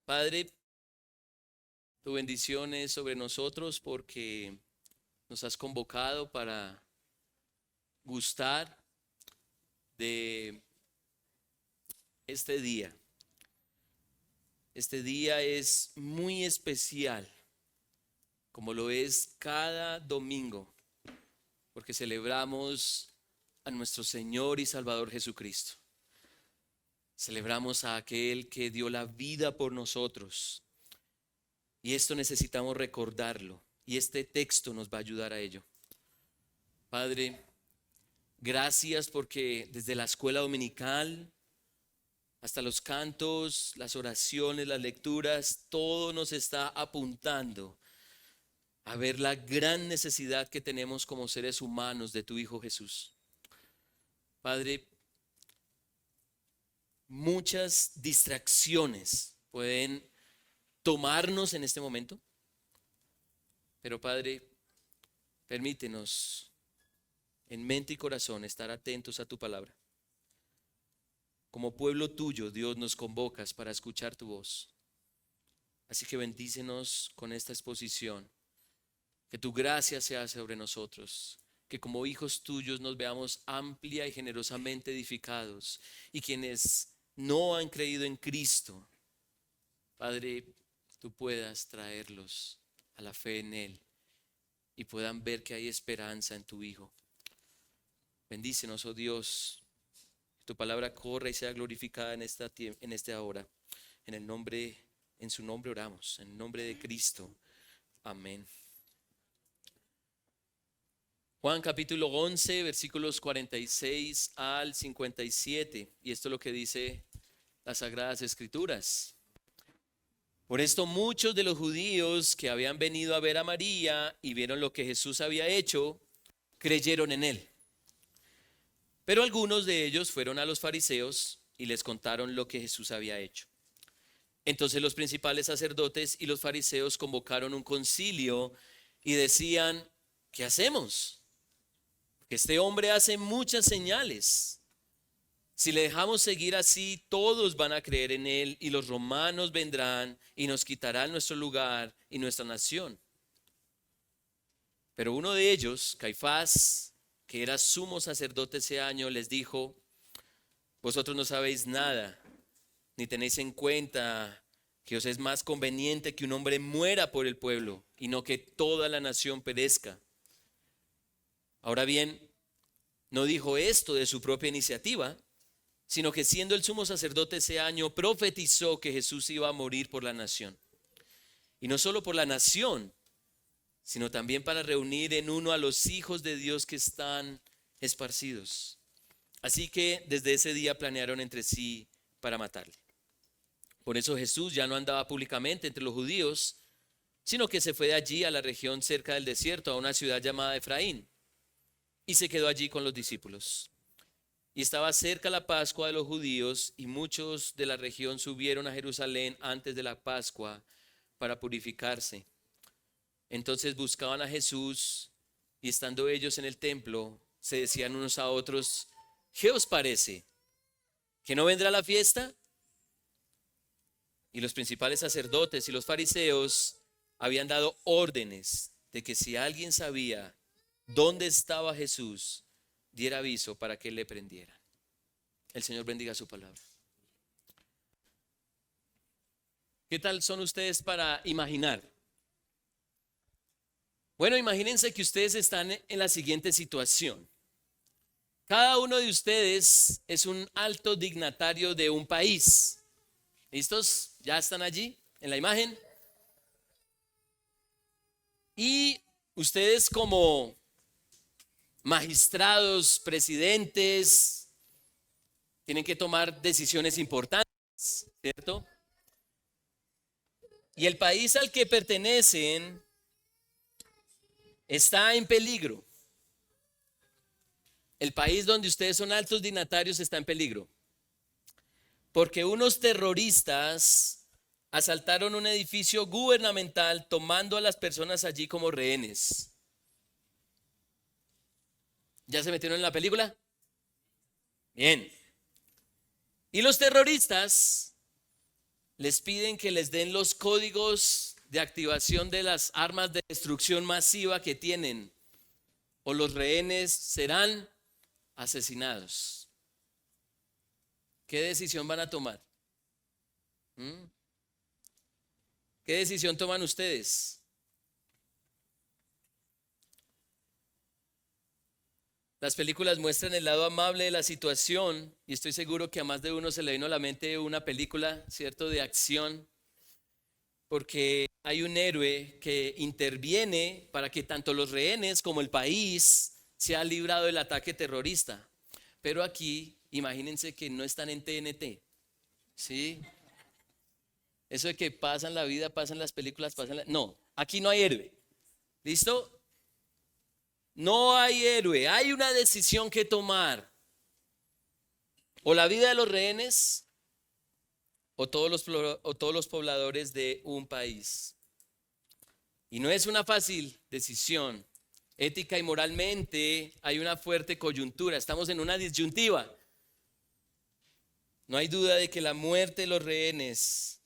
Padre, tu bendición es sobre nosotros porque nos has convocado para gustar de este día. Este día es muy especial, como lo es cada domingo, porque celebramos a nuestro Señor y Salvador Jesucristo. Celebramos a aquel que dio la vida por nosotros. Y esto necesitamos recordarlo. Y este texto nos va a ayudar a ello. Padre, gracias porque desde la escuela dominical hasta los cantos, las oraciones, las lecturas, todo nos está apuntando a ver la gran necesidad que tenemos como seres humanos de tu Hijo Jesús. Padre, muchas distracciones pueden tomarnos en este momento, pero Padre, permítenos en mente y corazón estar atentos a tu palabra. Como pueblo tuyo, Dios, nos convocas para escuchar tu voz. Así que bendícenos con esta exposición. Que tu gracia sea sobre nosotros. Que como hijos tuyos nos veamos amplia y generosamente edificados. Y quienes no han creído en Cristo, Padre, tú puedas traerlos a la fe en Él y puedan ver que hay esperanza en tu Hijo. Bendícenos, oh Dios. Que tu palabra corra y sea glorificada en esta hora. En su nombre oramos, en el nombre de Cristo. Amén. Juan capítulo 11, versículos 46 al 57. Y esto es lo que dice las Sagradas Escrituras. Por esto muchos de los judíos que habían venido a ver a María y vieron lo que Jesús había hecho, creyeron en él. Pero algunos de ellos fueron a los fariseos y les contaron lo que Jesús había hecho. Entonces los principales sacerdotes y los fariseos convocaron un concilio y decían: ¿qué hacemos? Que este hombre hace muchas señales. Si le dejamos seguir así, todos van a creer en él y los romanos vendrán y nos quitarán nuestro lugar y nuestra nación. Pero uno de ellos, Caifás, que era sumo sacerdote ese año, les dijo: vosotros no sabéis nada, ni tenéis en cuenta que os es más conveniente que un hombre muera por el pueblo y no que toda la nación perezca. Ahora bien, no dijo esto de su propia iniciativa, sino que siendo el sumo sacerdote ese año, profetizó que Jesús iba a morir por la nación. Y no solo por la nación, sino también para reunir en uno a los hijos de Dios que están esparcidos. Así que desde ese día planearon entre sí para matarle. Por eso Jesús ya no andaba públicamente entre los judíos, sino que se fue de allí a la región cerca del desierto, a una ciudad llamada Efraín, y se quedó allí con los discípulos. Y estaba cerca la Pascua de los judíos, y muchos de la región subieron a Jerusalén antes de la Pascua para purificarse. Entonces buscaban a Jesús, y estando ellos en el templo, se decían unos a otros: ¿qué os parece? ¿Que no vendrá la fiesta? Y los principales sacerdotes y los fariseos habían dado órdenes de que si alguien sabía dónde estaba Jesús, diera aviso para que le prendieran. El Señor bendiga su palabra. ¿Qué tal son ustedes para imaginar? Bueno, imagínense que ustedes están en la siguiente situación. Cada uno de ustedes es un alto dignatario de un país. ¿Listos? ¿Ya están allí en la imagen? Y ustedes como magistrados, presidentes, tienen que tomar decisiones importantes, ¿cierto? Y el país al que pertenecen está en peligro. El país donde ustedes son altos dignatarios está en peligro. Porque unos terroristas asaltaron un edificio gubernamental tomando a las personas allí como rehenes. ¿Ya se metieron en la película? Bien. Y los terroristas Les piden que les den los códigos de activación de las armas de destrucción masiva que tienen, o los rehenes serán asesinados. ¿Qué decisión van a tomar? ¿Mm? ¿Qué decisión toman ustedes? Las películas muestran el lado amable de la situación y estoy seguro que a más de uno se le vino a la mente una película, ¿cierto?, de acción, porque hay un héroe que interviene para que tanto los rehenes como el país sea librado del ataque terrorista. Pero aquí, imagínense que no están en TNT, ¿sí? Eso de que pasan la vida, pasan las películas, No, aquí no hay héroe. ¿Listo? No hay héroe, hay una decisión que tomar. O la vida de los rehenes o todos los pobladores de un país. Y no es una fácil decisión. Ética y moralmente hay una fuerte coyuntura. Estamos en una disyuntiva. No hay duda de que la muerte de los rehenes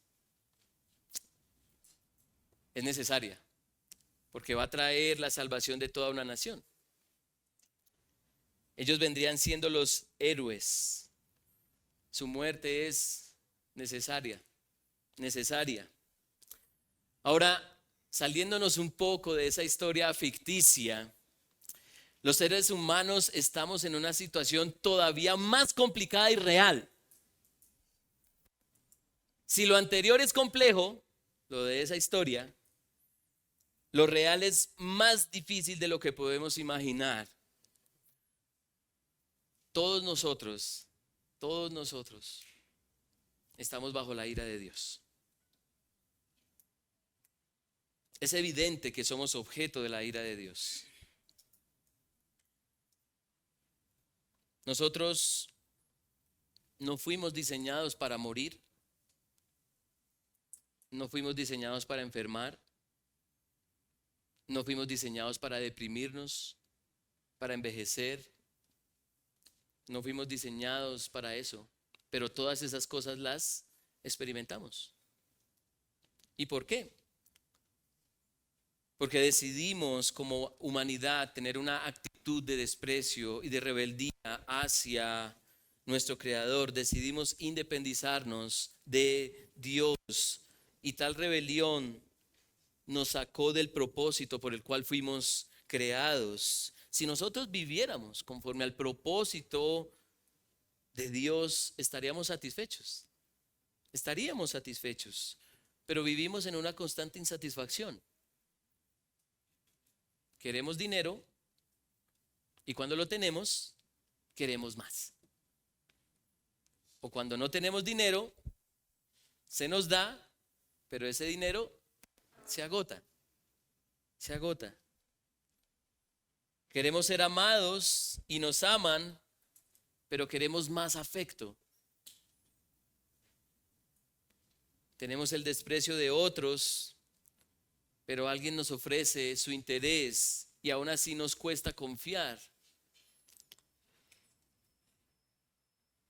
es necesaria, porque va a traer la salvación de toda una nación. Ellos vendrían siendo los héroes. Su muerte es necesaria. Ahora, saliéndonos un poco de esa historia ficticia, los seres humanos estamos en una situación todavía más complicada y real. Si lo anterior es complejo, lo de esa historia, lo real es más difícil de lo que podemos imaginar. Todos nosotros estamos bajo la ira de Dios. Es evidente que somos objeto de la ira de Dios. Nosotros no fuimos diseñados para morir, no fuimos diseñados para enfermar, no fuimos diseñados para deprimirnos, para envejecer, no fuimos diseñados para eso, pero todas esas cosas las experimentamos. ¿Y por qué? Porque decidimos como humanidad tener una actitud de desprecio y de rebeldía hacia nuestro Creador. Decidimos independizarnos de Dios y tal rebelión nos sacó del propósito por el cual fuimos creados. Si nosotros viviéramos conforme al propósito de Dios, estaríamos satisfechos. Pero vivimos en una constante insatisfacción. Queremos dinero y cuando lo tenemos, queremos más. O cuando no tenemos dinero, se nos da, pero ese dinero se agota. Queremos ser amados y nos aman, pero queremos más afecto. Tenemos el desprecio de otros, pero alguien nos ofrece su interés y aún así nos cuesta confiar.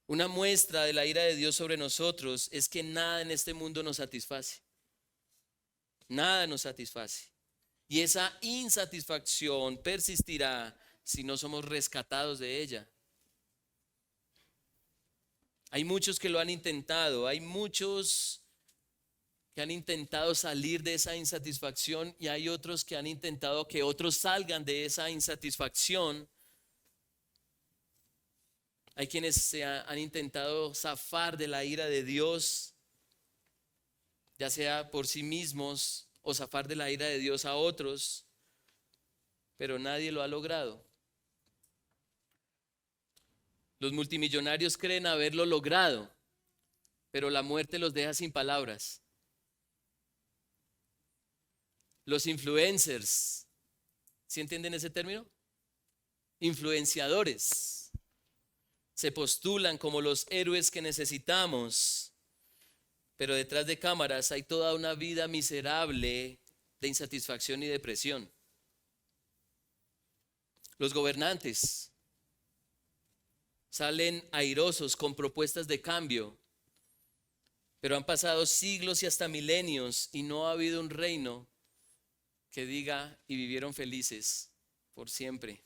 Una muestra de la ira de Dios sobre nosotros es que nada en este mundo nos satisface. Nada nos satisface. Y esa insatisfacción persistirá si no somos rescatados de ella. Hay muchos que lo han intentado, hay muchos que han intentado salir de esa insatisfacción y hay otros que han intentado que otros salgan de esa insatisfacción. Hay quienes han intentado zafar de la ira de Dios, ya sea por sí mismos o zafar de la ira de Dios a otros, pero nadie lo ha logrado. Los multimillonarios creen haberlo logrado, pero la muerte los deja sin palabras. Los influencers, ¿sí entienden ese término? Influenciadores se postulan como los héroes que necesitamos, pero detrás de cámaras hay toda una vida miserable de insatisfacción y depresión. Los gobernantes salen airosos con propuestas de cambio, Pero han pasado siglos y hasta milenios y no ha habido un reino que diga y vivieron felices por siempre.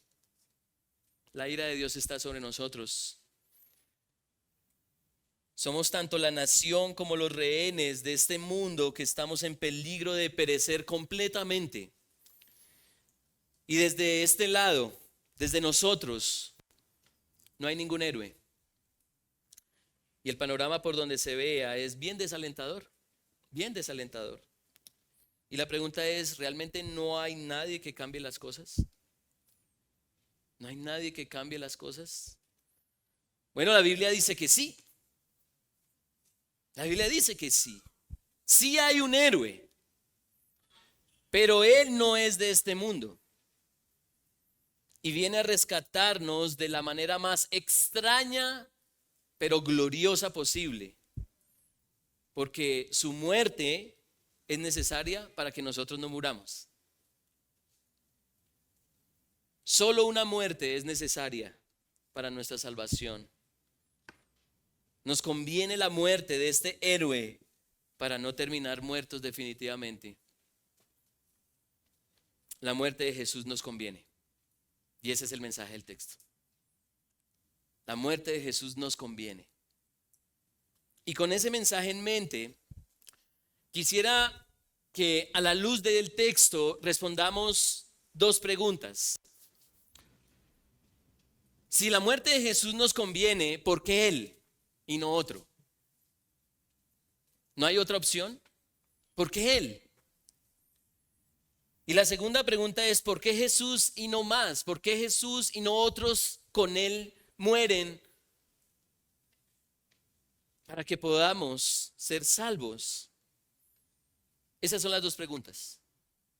La ira de Dios está sobre nosotros. Somos tanto la nación como los rehenes de este mundo que estamos en peligro de perecer completamente. Y desde este lado, desde nosotros, no hay ningún héroe. Y el panorama por donde se vea es bien desalentador, bien desalentador. Y la pregunta es, ¿realmente no hay nadie que cambie las cosas? ¿No hay nadie que cambie las cosas? Bueno, la Biblia dice que sí. La Biblia dice que sí. Sí hay un héroe, pero él no es de este mundo. Y viene a rescatarnos de la manera más extraña, pero gloriosa posible. Porque su muerte es necesaria para que nosotros no muramos. Solo una muerte es necesaria para nuestra salvación. Nos conviene la muerte de este héroe para no terminar muertos definitivamente. La muerte de Jesús nos conviene. Y ese es el mensaje del texto. La muerte de Jesús nos conviene. Y con ese mensaje en mente, quisiera que a la luz del texto respondamos dos preguntas. Si la muerte de Jesús nos conviene, ¿por qué Él y no otro? ¿No hay otra opción? ¿Por qué Él? Y la segunda pregunta es, ¿por qué Jesús y no más? ¿Por qué Jesús y no otros con Él mueren para que podamos ser salvos? Esas son las dos preguntas.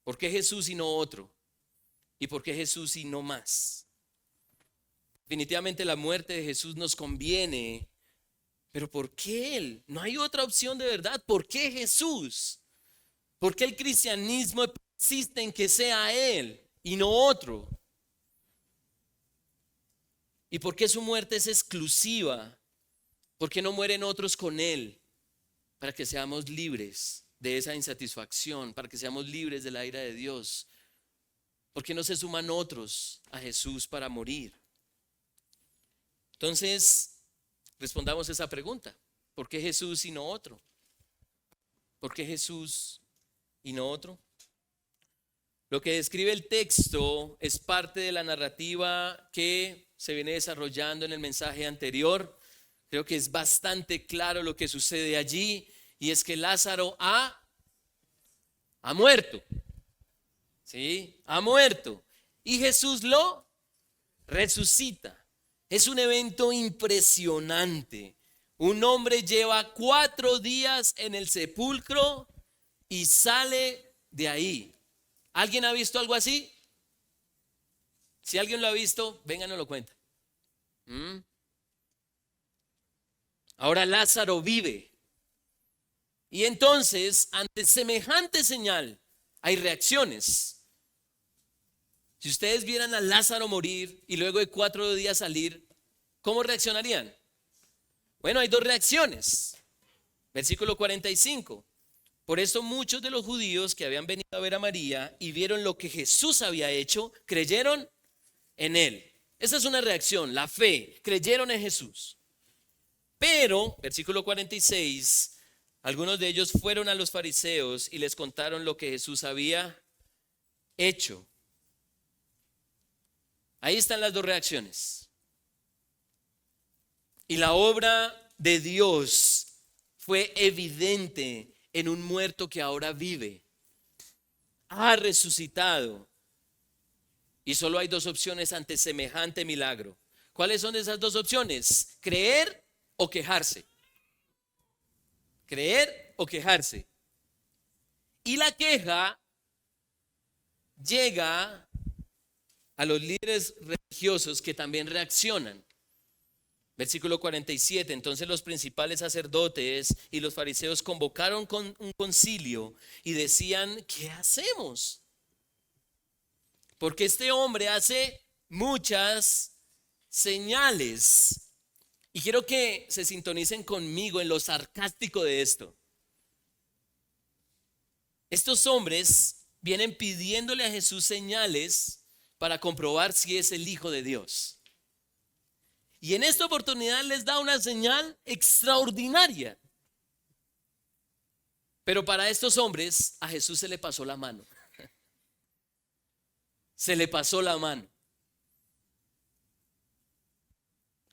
¿Por qué Jesús y no otro? ¿Y por qué Jesús y no más? Definitivamente la muerte de Jesús nos conviene, pero ¿por qué Él? No hay otra opción de verdad. ¿Por qué Jesús? ¿Por qué el cristianismo persiste en que sea Él y no otro? ¿Y por qué su muerte es exclusiva? ¿Por qué no mueren otros con Él? Para que seamos libres de esa insatisfacción, para que seamos libres de la ira de Dios. ¿Por qué no se suman otros a Jesús para morir? Entonces, respondamos esa pregunta. ¿Por qué Jesús y no otro? ¿Por qué Jesús y no otro? Lo que describe el texto es parte de la narrativa que se viene desarrollando en el mensaje anterior. Creo que es bastante claro lo que sucede allí, y es que Lázaro ha muerto. ¿Sí? Ha muerto. Y Jesús lo resucita. Es un evento impresionante. Un hombre lleva 4 días en el sepulcro y sale de ahí. ¿Alguien ha visto algo así? Si alguien lo ha visto, venga, nos lo cuenta. Ahora Lázaro vive. Y entonces, ante semejante señal, hay reacciones. Si ustedes vieran a Lázaro morir y luego de 4 días salir, ¿cómo reaccionarían? Bueno, hay 2 reacciones. Versículo 45. Por eso muchos de los judíos que habían venido a ver a María y vieron lo que Jesús había hecho, creyeron en él. Esa es una reacción, la fe, creyeron en Jesús. Pero, versículo 46, algunos de ellos fueron a los fariseos y les contaron lo que Jesús había hecho. Ahí están las 2 reacciones. Y la obra de Dios fue evidente en un muerto que ahora vive. Ha resucitado. Y solo hay 2 opciones ante semejante milagro. ¿Cuáles son esas 2 opciones? Creer o quejarse. Creer o quejarse. Y la queja llega a los líderes religiosos, que también reaccionan. Versículo 47. Entonces los principales sacerdotes y los fariseos convocaron con un concilio y decían: ¿qué hacemos? Porque este hombre hace muchas señales. Y quiero que se sintonicen conmigo en lo sarcástico de esto. Estos hombres vienen pidiéndole a Jesús señales para comprobar si es el Hijo de Dios. Y en esta oportunidad les da una señal extraordinaria. Pero para estos hombres a Jesús se le pasó la mano. Se le pasó la mano.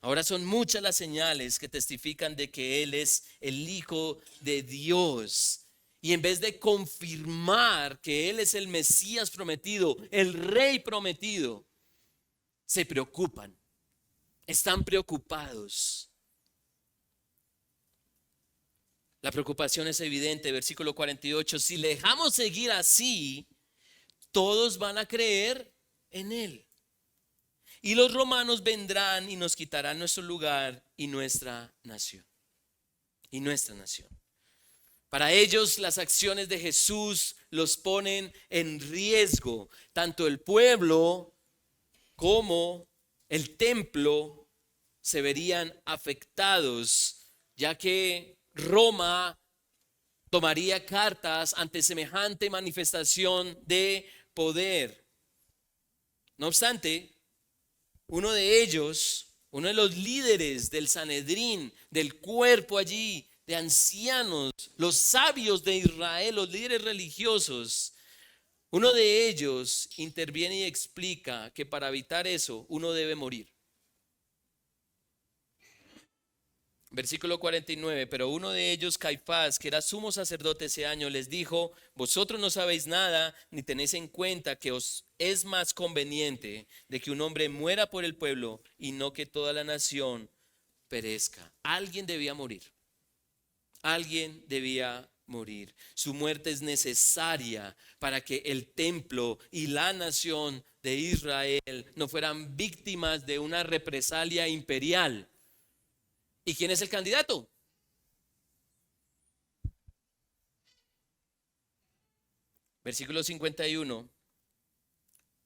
Ahora son muchas las señales que testifican de que Él es el Hijo de Dios. Y en vez de confirmar que Él es el Mesías prometido, el Rey prometido, se preocupan. Están preocupados. La preocupación es evidente, versículo 48. Si le dejamos seguir así, todos van a creer en Él. Y los romanos vendrán y nos quitarán nuestro lugar y nuestra nación. Y nuestra nación. Para ellos las acciones de Jesús los ponen en riesgo. Tanto el pueblo como el templo se verían afectados, ya que Roma tomaría cartas ante semejante manifestación de poder. No obstante, uno de ellos, uno de los líderes del Sanedrín, del cuerpo allí, de ancianos, los sabios de Israel, los líderes religiosos, uno de ellos interviene y explica que para evitar eso uno debe morir. Versículo 49, pero uno de ellos, Caifás, que era sumo sacerdote ese año, les dijo: vosotros no sabéis nada, ni tenéis en cuenta que os es más conveniente de que un hombre muera por el pueblo y no que toda la nación perezca. Alguien debía morir. Alguien debía morir. Su muerte es necesaria para que el templo y la nación de Israel no fueran víctimas de una represalia imperial. ¿Y quién es el candidato? Versículo 51,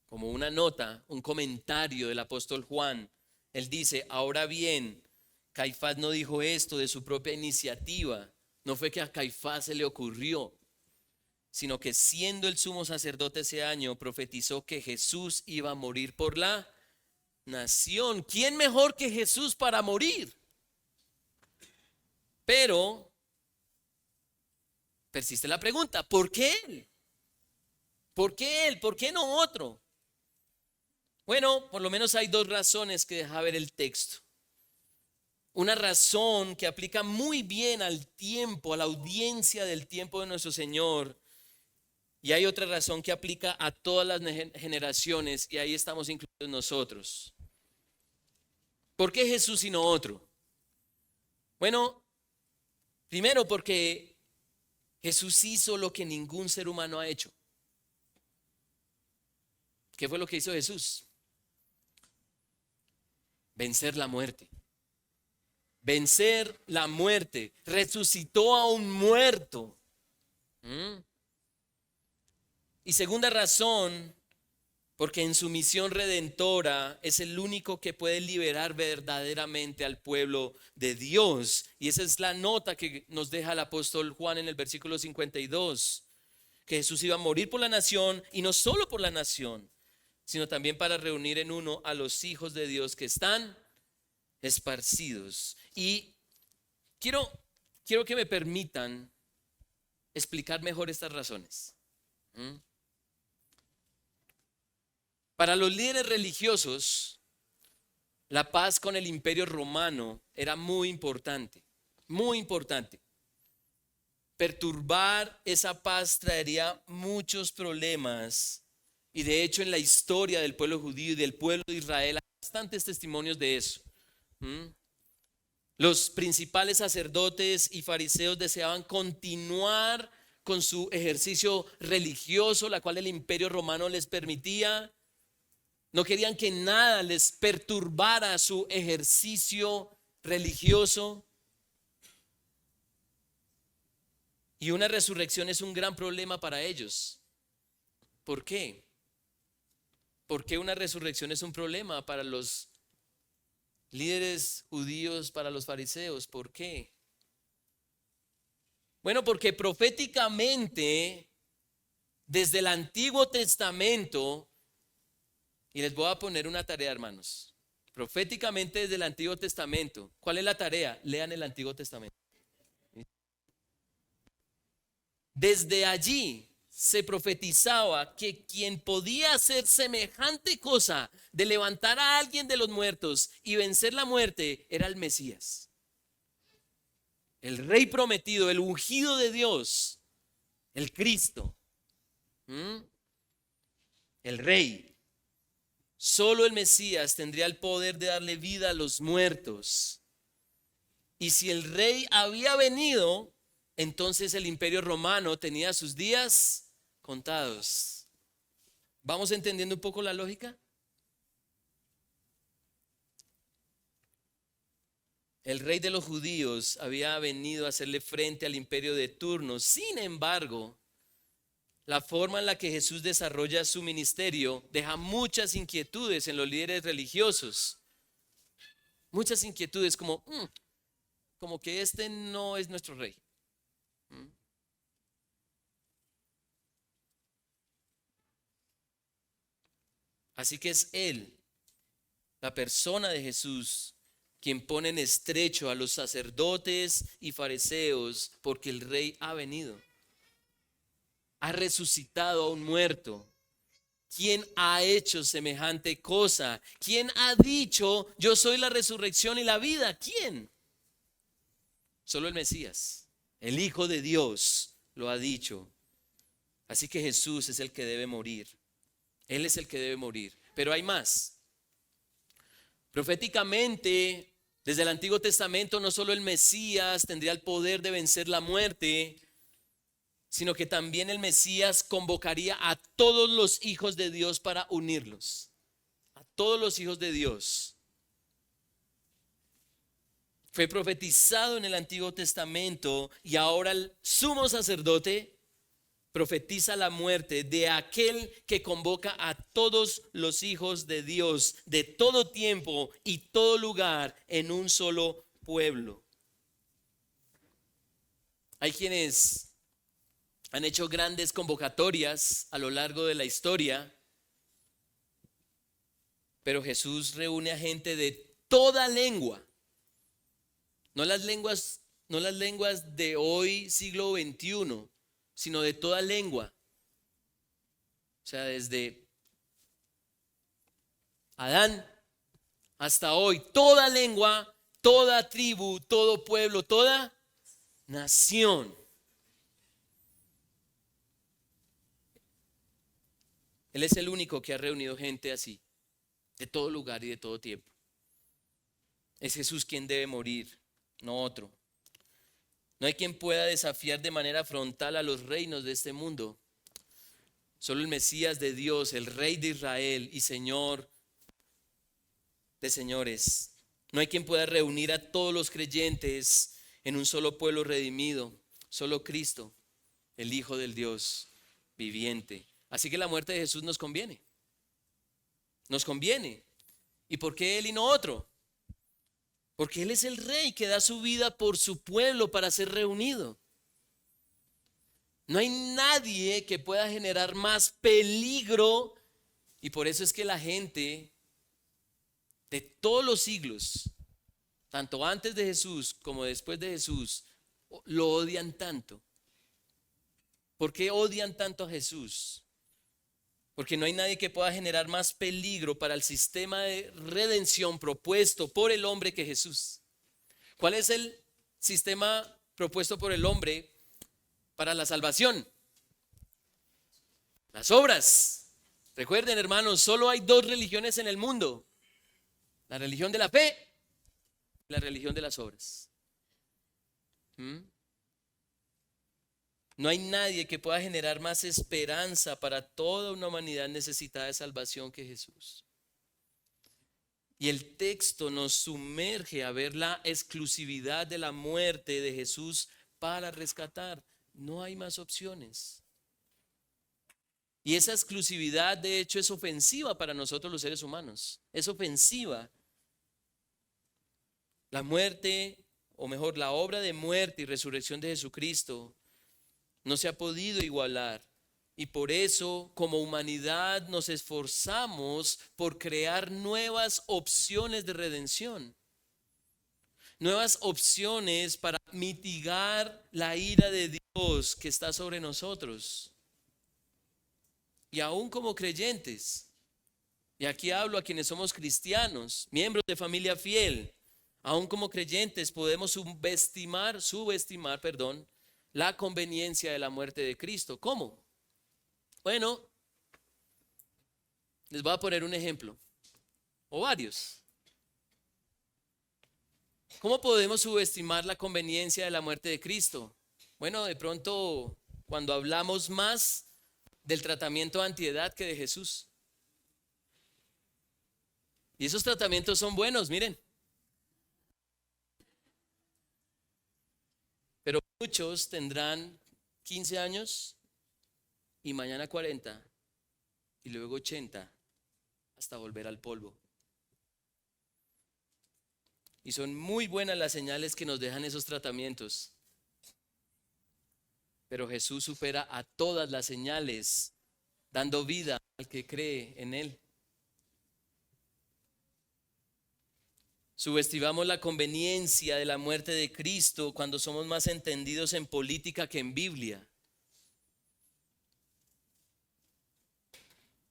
como una nota, un comentario del apóstol Juan. Él dice: ahora bien, Caifás no dijo esto de su propia iniciativa. No fue que a Caifás se le ocurrió, sino que siendo el sumo sacerdote ese año, profetizó que Jesús iba a morir por la nación. ¿Quién mejor que Jesús para morir? Pero persiste la pregunta: ¿por qué él? ¿Por qué él? ¿Por qué no otro? Bueno, por lo menos hay dos razones que deja ver el texto. Una razón que aplica muy bien al tiempo, a la audiencia del tiempo de nuestro Señor. Y hay otra razón que aplica a todas las generaciones, y ahí estamos incluidos nosotros. ¿Por qué Jesús y no otro? Bueno, primero porque Jesús hizo lo que ningún ser humano ha hecho. ¿Qué fue lo que hizo Jesús? Vencer la muerte. Vencer la muerte. Resucitó a un muerto. Y segunda razón, porque en su misión redentora es el único que puede liberar verdaderamente al pueblo de Dios. Y esa es la nota que nos deja el apóstol Juan en el versículo 52, que Jesús iba a morir por la nación, y no solo por la nación, sino también para reunir en uno a los hijos de Dios que están esparcidos. Y quiero que me permitan explicar mejor estas razones. Para los líderes religiosos, la paz con el imperio romano era muy importante, muy importante. Perturbar esa paz traería muchos problemas, y de hecho en la historia del pueblo judío y del pueblo de Israel hay bastantes testimonios de eso. Los principales sacerdotes y fariseos deseaban continuar con su ejercicio religioso, la cual el imperio romano les permitía. No querían que nada les perturbara su ejercicio religioso. Y una resurrección es un gran problema para ellos. ¿Por qué? ¿Por qué una resurrección es un problema para los Líderes judíos para los fariseos. ¿Por qué? Bueno, porque proféticamente, desde el Antiguo Testamento, y les voy a poner una tarea, hermanos. Proféticamente desde el Antiguo Testamento. ¿Cuál es la tarea? Lean el Antiguo Testamento. Desde allí se profetizaba que quien podía hacer semejante cosa de levantar a alguien de los muertos y vencer la muerte era el Mesías. El rey prometido, el ungido de Dios, el Cristo. El rey. Solo el Mesías tendría el poder de darle vida a los muertos. Y si el rey había venido, entonces el imperio romano tenía sus días contados. ¿Vamos entendiendo un poco la lógica? El rey de los judíos había venido a hacerle frente al imperio de turno. Sin embargo, la forma en la que Jesús desarrolla su ministerio deja muchas inquietudes en los líderes religiosos. Muchas inquietudes como que este no es nuestro rey. Así que es Él, la persona de Jesús, quien pone en estrecho a los sacerdotes y fariseos porque el rey ha venido. Ha resucitado a un muerto. ¿Quién ha hecho semejante cosa? ¿Quién ha dicho, yo soy la resurrección y la vida? ¿Quién? Solo el Mesías, el Hijo de Dios, lo ha dicho. Así que Jesús es el que debe morir. Él es el que debe morir. Pero hay más. Proféticamente, desde el Antiguo Testamento, no solo el Mesías tendría el poder de vencer la muerte, sino que también el Mesías convocaría a todos los hijos de Dios para unirlos. A todos los hijos de Dios. Fue profetizado en el Antiguo Testamento y ahora el sumo sacerdote profetiza la muerte de aquel que convoca a todos los hijos de Dios de todo tiempo y todo lugar en un solo pueblo. Hay quienes han hecho grandes convocatorias a lo largo de la historia, pero Jesús reúne a gente de toda lengua, no las lenguas de hoy, siglo XXI, sino de toda lengua. O sea, desde Adán hasta hoy, toda lengua, toda tribu, todo pueblo, toda nación. Él es el único que ha reunido gente así, de todo lugar y de todo tiempo. Es Jesús quien debe morir, no otro. No hay quien pueda desafiar de manera frontal a los reinos de este mundo. Solo el Mesías de Dios, el Rey de Israel y Señor de señores. No hay quien pueda reunir a todos los creyentes en un solo pueblo redimido. Solo Cristo, el Hijo del Dios viviente. Así que la muerte de Jesús nos conviene. Nos conviene. ¿Y por qué Él y no otro? Porque Él es el Rey que da su vida por su pueblo para ser reunido. No hay nadie que pueda generar más peligro, y por eso es que la gente de todos los siglos, tanto antes de Jesús como después de Jesús, lo odian tanto. ¿Por qué odian tanto a Jesús? Porque no hay nadie que pueda generar más peligro para el sistema de redención propuesto por el hombre que Jesús. ¿Cuál es el sistema propuesto por el hombre para la salvación? Las obras. Recuerden, hermanos, solo hay dos religiones en el mundo: la religión de la fe y la religión de las obras. No hay nadie que pueda generar más esperanza para toda una humanidad necesitada de salvación que Jesús. Y el texto nos sumerge a ver la exclusividad de la muerte de Jesús para rescatar. No hay más opciones. Y esa exclusividad, de hecho, es ofensiva para nosotros los seres humanos. Es ofensiva. La muerte, o mejor, la obra de muerte y resurrección de Jesucristo no se ha podido igualar. Y por eso, como humanidad, nos esforzamos por crear nuevas opciones de redención. Nuevas opciones para mitigar la ira de Dios que está sobre nosotros. Y aún como creyentes, y aquí hablo a quienes somos cristianos, miembros de familia fiel, aún como creyentes podemos subestimar, la conveniencia de la muerte de Cristo. ¿Cómo? Bueno, les voy a poner un ejemplo, o varios. ¿Cómo podemos subestimar la conveniencia de la muerte de Cristo? Bueno, de pronto cuando hablamos más del tratamiento antiedad que de Jesús. Y esos tratamientos son buenos, miren. Pero muchos tendrán 15 años y mañana 40 y luego 80 hasta volver al polvo. Y son muy buenas las señales que nos dejan esos tratamientos. Pero Jesús supera a todas las señales, dando vida al que cree en Él. Subestimamos la conveniencia de la muerte de Cristo cuando somos más entendidos en política que en Biblia.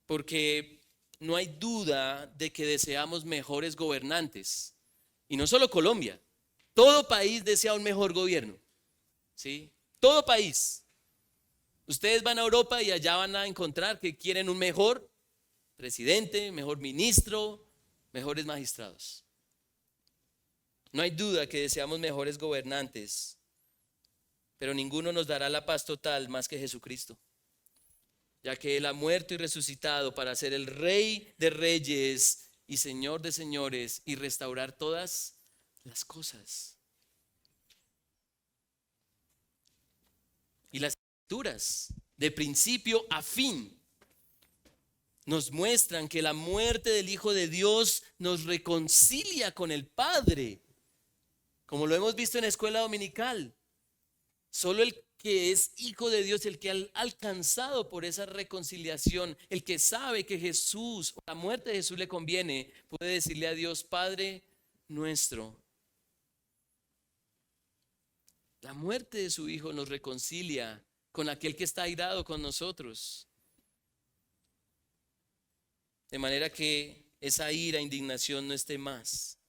Porque no hay duda de que deseamos mejores gobernantes. Y no solo Colombia, todo país desea un mejor gobierno. ¿Sí? Todo país. Ustedes van a Europa y allá van a encontrar que quieren un mejor presidente, mejor ministro, mejores magistrados. No hay duda que deseamos mejores gobernantes, pero ninguno nos dará la paz total más que Jesucristo, ya que Él ha muerto y resucitado para ser el Rey de reyes y Señor de señores y restaurar todas las cosas. Y las escrituras, de principio a fin, nos muestran que la muerte del Hijo de Dios nos reconcilia con el Padre. Como lo hemos visto en la escuela dominical, solo el que es hijo de Dios, el que ha alcanzado por esa reconciliación, el que sabe que Jesús, la muerte de Jesús le conviene, puede decirle a Dios, Padre nuestro. La muerte de su Hijo nos reconcilia con aquel que está airado con nosotros. De manera que esa ira, indignación no esté más.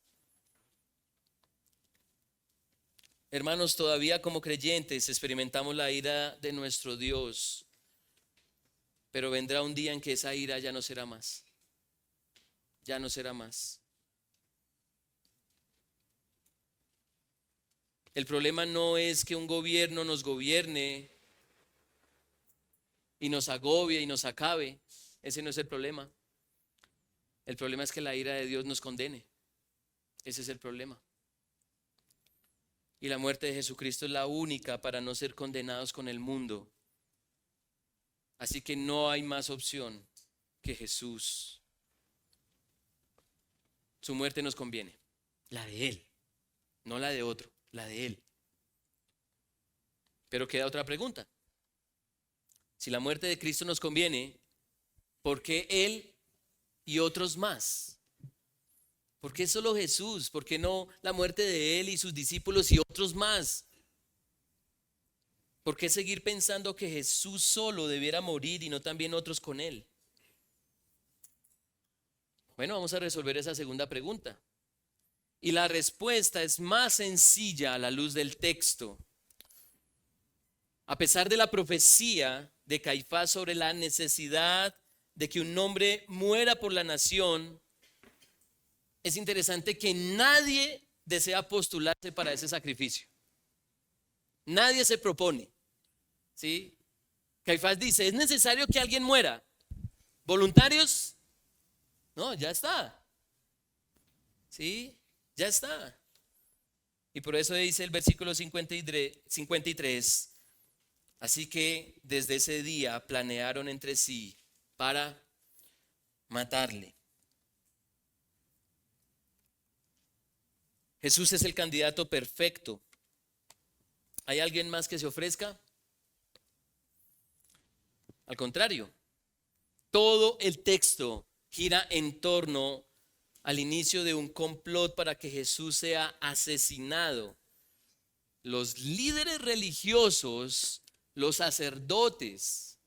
Hermanos, todavía como creyentes experimentamos la ira de nuestro Dios, pero vendrá un día en que esa ira ya no será más. Ya no será más. El problema no es que un gobierno nos gobierne y nos agobie y nos acabe. Ese no es el problema. El problema es que la ira de Dios nos condene. Ese es el problema. Y la muerte de Jesucristo es la única para no ser condenados con el mundo. Así que no hay más opción que Jesús. Su muerte nos conviene, la de Él, no la de otro, la de Él. Pero queda otra pregunta. Si la muerte de Cristo nos conviene, ¿por qué Él y otros más? ¿Por qué solo Jesús? ¿Por qué no la muerte de Él y sus discípulos y otros más? ¿Por qué seguir pensando que Jesús solo debiera morir y no también otros con Él? Bueno, vamos a resolver esa segunda pregunta. Y la respuesta es más sencilla a la luz del texto. A pesar de la profecía de Caifás sobre la necesidad de que un hombre muera por la nación, es interesante que nadie desea postularse para ese sacrificio. Nadie se propone. ¿Sí? Caifás dice, ¿es necesario que alguien muera? ¿Voluntarios? No, ya está. ¿Sí? Ya está. Y por eso dice el versículo 53, así que desde ese día planearon entre sí para matarle. Jesús es el candidato perfecto. ¿Hay alguien más que se ofrezca? Al contrario, todo el texto gira en torno al inicio de un complot para que Jesús sea asesinado. Los líderes religiosos, los sacerdotes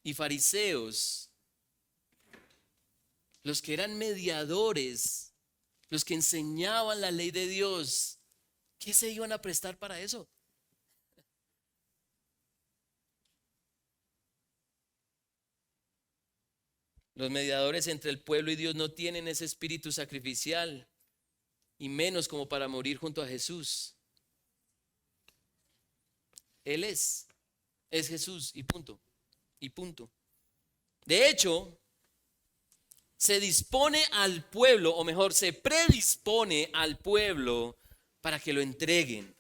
y fariseos, los que eran mediadores, los que enseñaban la ley de Dios, ¿qué se iban a prestar para eso? Los mediadores entre el pueblo y Dios no tienen ese espíritu sacrificial, y menos como para morir junto a Jesús. Él es Jesús y punto, y punto. De hecho, se dispone al pueblo, o mejor, se predispone al pueblo para que lo entreguen.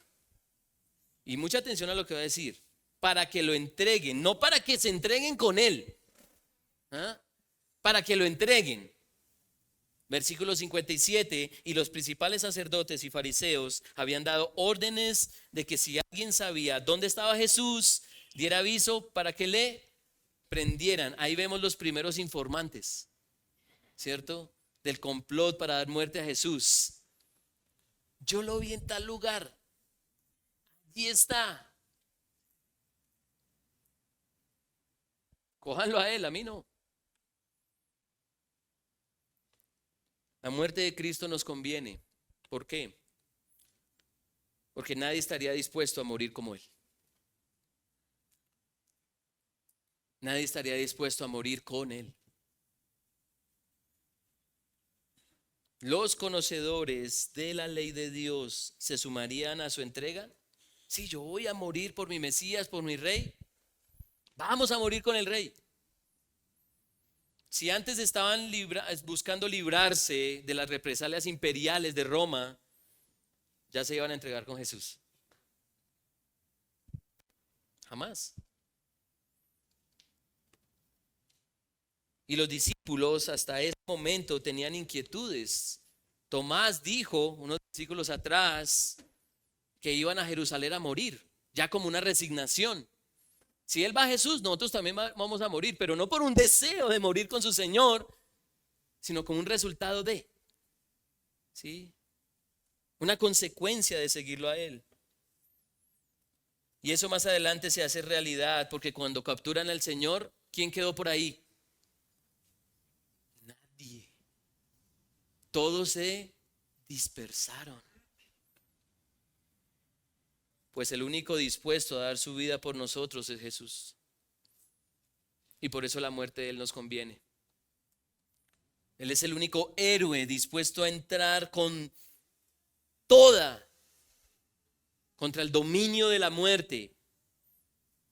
Y mucha atención a lo que va a decir. Para que lo entreguen, no para que se entreguen con él. ¿Ah? Para que lo entreguen. Versículo 57, y los principales sacerdotes y fariseos habían dado órdenes de que si alguien sabía dónde estaba Jesús, diera aviso para que le prendieran. Ahí vemos los primeros informantes, ¿cierto? Del complot para dar muerte a Jesús. Yo lo vi en tal lugar. Allí está. Cójanlo a él, a mí no. La muerte de Cristo nos conviene. ¿Por qué? Porque nadie estaría dispuesto a morir como Él. Nadie estaría dispuesto a morir con Él. ¿Los conocedores de la ley de Dios se sumarían a su entrega? Si yo voy a morir por mi Mesías, por mi Rey, vamos a morir con el Rey. Si antes estaban buscando librarse de las represalias imperiales de Roma, ya se iban a entregar con Jesús. Jamás. Y los discípulos hasta ese momento tenían inquietudes. Tomás dijo unos versículos atrás que iban a Jerusalén a morir, ya como una resignación. Si Él va a Jesús, nosotros también vamos a morir, pero no por un deseo de morir con su Señor, sino como un resultado de, ¿sí? Una consecuencia de seguirlo a Él. Y eso más adelante se hace realidad, porque cuando capturan al Señor, ¿quién quedó por ahí? Nadie. Todos se dispersaron. Pues el único dispuesto a dar su vida por nosotros es Jesús. Y por eso la muerte de Él nos conviene. Él es el único héroe dispuesto a entrar con toda contra el dominio de la muerte.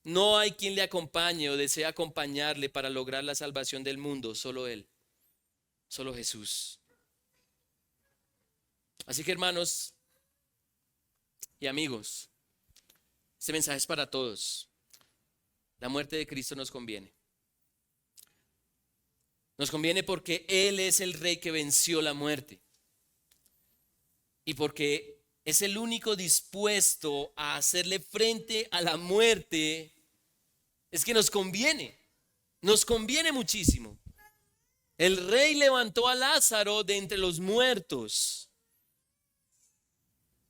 No hay quien le acompañe o desee acompañarle para lograr la salvación del mundo, solo Él, solo Jesús. Así que hermanos y amigos, este mensaje es para todos. La muerte de Cristo nos conviene. Nos conviene porque Él es el Rey que venció la muerte. Y porque es el único dispuesto a hacerle frente a la muerte. Es que nos conviene muchísimo. El Rey levantó a Lázaro de entre los muertos.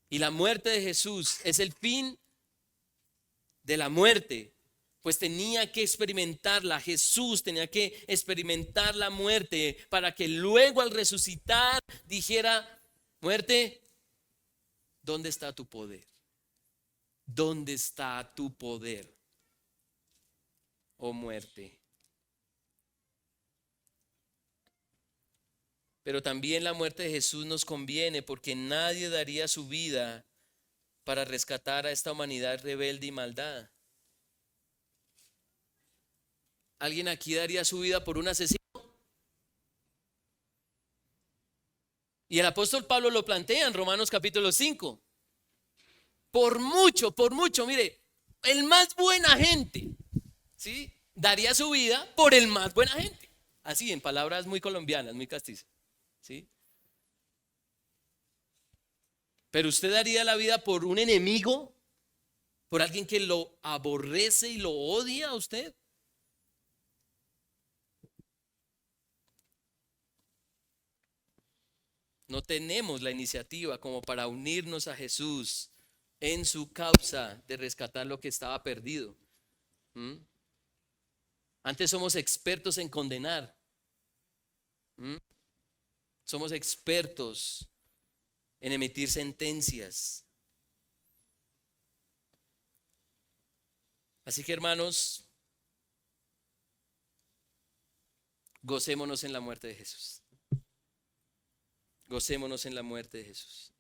Y la muerte de Jesús es el fin de la muerte, pues tenía que experimentarla. Jesús tenía que experimentar la muerte para que luego al resucitar dijera: muerte, ¿dónde está tu poder? ¿Dónde está tu poder, oh muerte? Pero también la muerte de Jesús nos conviene porque nadie daría su vida para rescatar a esta humanidad rebelde y maldad. ¿Alguien aquí daría su vida por un asesino? Y el apóstol Pablo lo plantea en Romanos capítulo 5. Por mucho, mire, el más buena gente, ¿sí?, daría su vida por el más buena gente. Así, en palabras muy colombianas, muy castizas, ¿sí? Pero usted daría la vida por un enemigo, por alguien que lo aborrece y lo odia a usted. No tenemos la iniciativa como para unirnos a Jesús en su causa de rescatar lo que estaba perdido. ¿Mm? Antes somos expertos en condenar. ¿Mm? Somos expertos en emitir sentencias. Así que, hermanos, gocémonos en la muerte de Jesús. Gocémonos en la muerte de Jesús.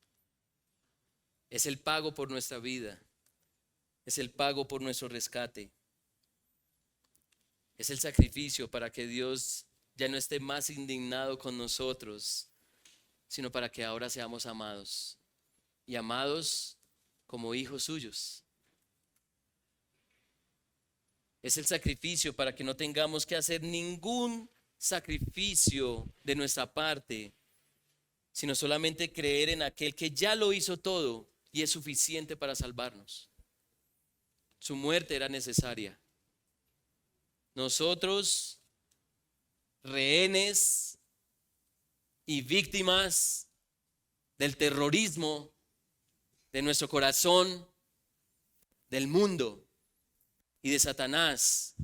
Es el pago por nuestra vida. Es el pago por nuestro rescate. Es el sacrificio para que Dios ya no esté más indignado con nosotros, sino para que ahora seamos amados. Y amados como hijos suyos. Es el sacrificio para que no tengamos que hacer ningún sacrificio de nuestra parte, sino solamente creer en aquel que ya lo hizo todo y es suficiente para salvarnos. Su muerte era necesaria. Nosotros, rehenes y víctimas del terrorismo de nuestro corazón, del mundo y de Satanás,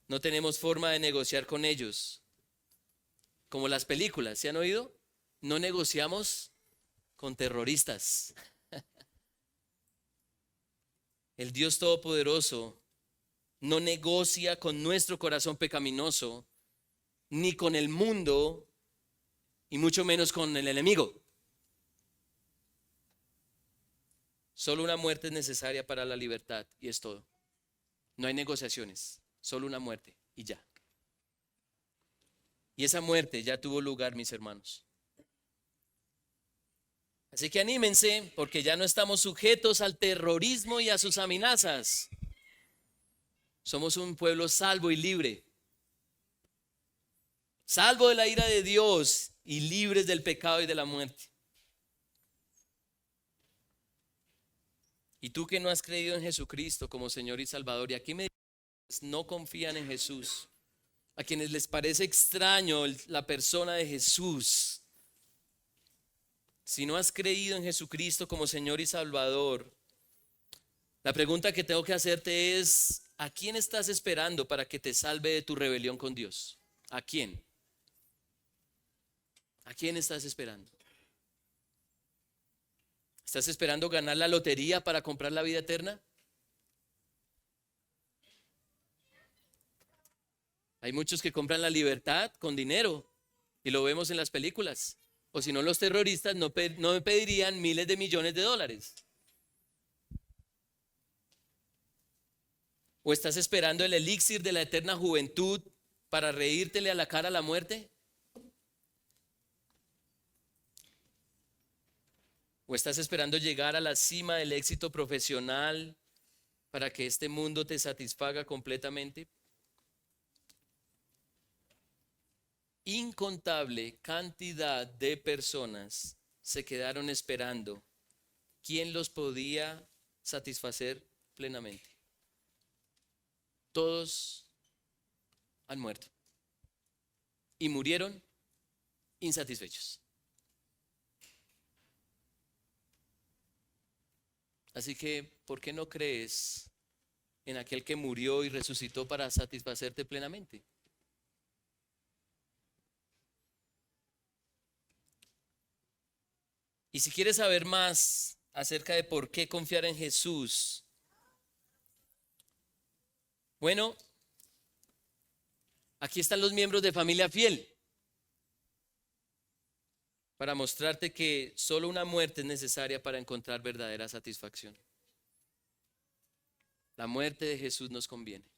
no tenemos forma de negociar con ellos. Como las películas, ¿se han oído? No negociamos con terroristas. El Dios Todopoderoso no negocia con nuestro corazón pecaminoso, ni con el mundo, y mucho menos con el enemigo. Solo una muerte es necesaria para la libertad y es todo. No hay negociaciones, solo una muerte y ya. Y esa muerte ya tuvo lugar, mis hermanos. Así que anímense, porque ya no estamos sujetos al terrorismo y a sus amenazas. Somos un pueblo salvo y libre. Salvo de la ira de Dios y libres del pecado y de la muerte. Y tú que no has creído en Jesucristo como Señor y Salvador, y aquí me dices, no confían en Jesús, a quienes les parece extraño la persona de Jesús. Si no has creído en Jesucristo como Señor y Salvador, la pregunta que tengo que hacerte es, ¿a quién estás esperando para que te salve de tu rebelión con Dios? ¿A quién? ¿A quién estás esperando? ¿Estás esperando ganar la lotería para comprar la vida eterna? Hay muchos que compran la libertad con dinero y lo vemos en las películas. O si no, los terroristas no me pedirían miles de millones de dólares. ¿O estás esperando el elixir de la eterna juventud para reírtele a la cara a la muerte? ¿O estás esperando llegar a la cima del éxito profesional para que este mundo te satisfaga completamente? Incontable cantidad de personas se quedaron esperando quién los podía satisfacer plenamente. Todos han muerto y murieron insatisfechos. Así que, ¿por qué no crees en aquel que murió y resucitó para satisfacerte plenamente? Y si quieres saber más acerca de por qué confiar en Jesús, bueno, aquí están los miembros de Familia Fiel para mostrarte que solo una muerte es necesaria para encontrar verdadera satisfacción. La muerte de Jesús nos conviene.